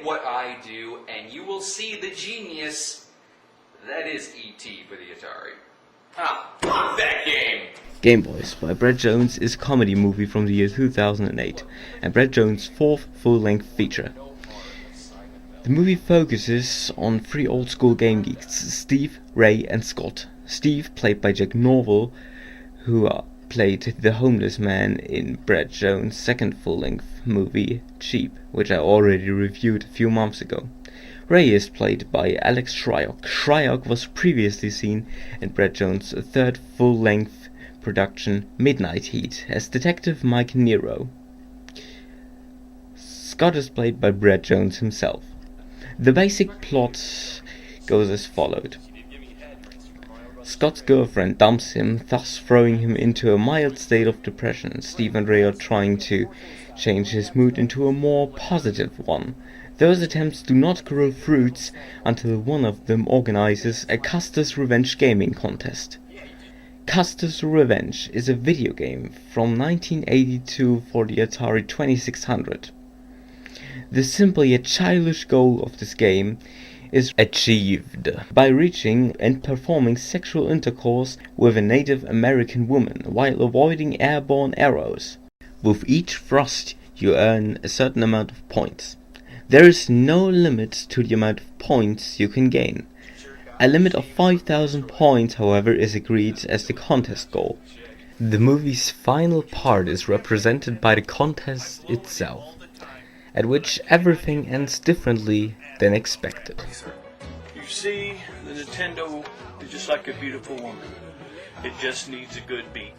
what I do, and you will see the genius that is E.T. for the Atari. Ah, fuck that game! Game Boys by Brett Jones is a comedy movie from the year 2008, and Brett Jones' fourth full-length feature. The movie focuses on three old-school game geeks, Steve, Ray, and Scott. Steve, played by Jack Norville, who played the homeless man in Brett Jones' second full-length movie, Cheap, which I already reviewed a few months ago. Ray is played by Alex Shryock. Shryock was previously seen in Brett Jones' third full-length production, Midnight Heat, as Detective Mike Nero. Scott is played by Brett Jones himself. The basic plot goes as followed. Scott's girlfriend dumps him, thus throwing him into a mild state of depression. Steve and Ray are trying to change his mood into a more positive one. Those attempts do not grow fruits until one of them organizes a Custer's Revenge gaming contest. Custer's Revenge is a video game from 1982 for the Atari 2600. The simple yet childish goal of this game is achieved by reaching and performing sexual intercourse with a Native American woman while avoiding airborne arrows. With each thrust you earn a certain amount of points. There is no limit to the amount of points you can gain. A limit of 5,000 points, however, is agreed as the contest goal. The movie's final part is represented by the contest itself, at which everything ends differently than expected. You see, the Nintendo is just like a beautiful woman. It just needs a good beat.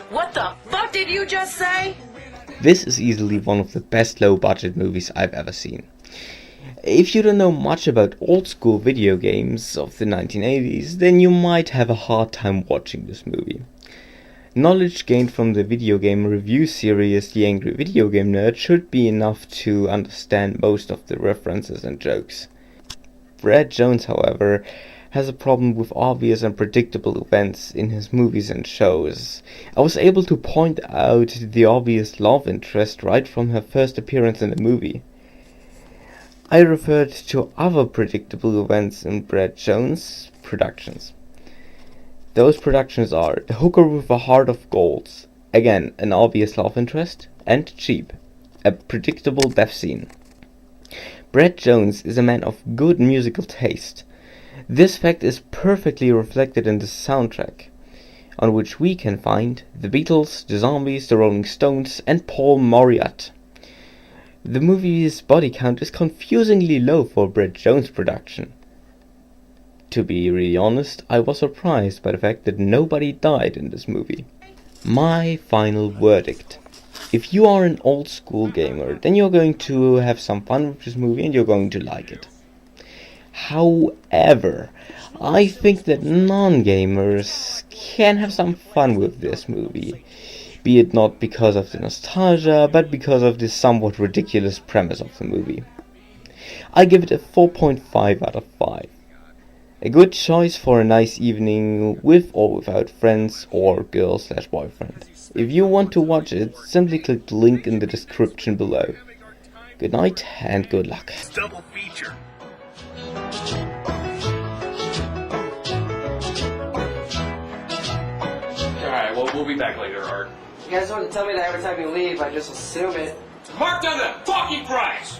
What the fuck did you just say? This is easily one of the best low-budget movies I've ever seen. If you don't know much about old-school video games of the 1980s, then you might have a hard time watching this movie. Knowledge gained from the video game review series The Angry Video Game Nerd should be enough to understand most of the references and jokes. Brett Jones, however, has a problem with obvious and predictable events in his movies and shows. I was able to point out the obvious love interest right from her first appearance in the movie. I referred to other predictable events in Brett Jones' productions. Those productions are The Hooker with a Heart of Gold, again an obvious love interest, and Cheap, a predictable death scene. Brett Jones is a man of good musical taste. This fact is perfectly reflected in the soundtrack, on which we can find the Beatles, the Zombies, the Rolling Stones, and Paul Moriarty. The movie's body count is confusingly low for a Brett Jones production. To be really honest, I was surprised by the fact that nobody died in this movie. My final verdict. If you are an old school gamer, then you're going to have some fun with this movie and you're going to like it. However, I think that non-gamers can have some fun with this movie. Be it not because of the nostalgia, but because of the somewhat ridiculous premise of the movie. I give it a 4.5 out of 5. A good choice for a nice evening with or without friends or girl/boyfriend. If you want to watch it, simply click the link in the description below. Good night and good luck. Double feature. Alright, well, we'll be back later, Art. You guys don't have to tell me that every time you leave, I just assume it. Mark down that fucking price!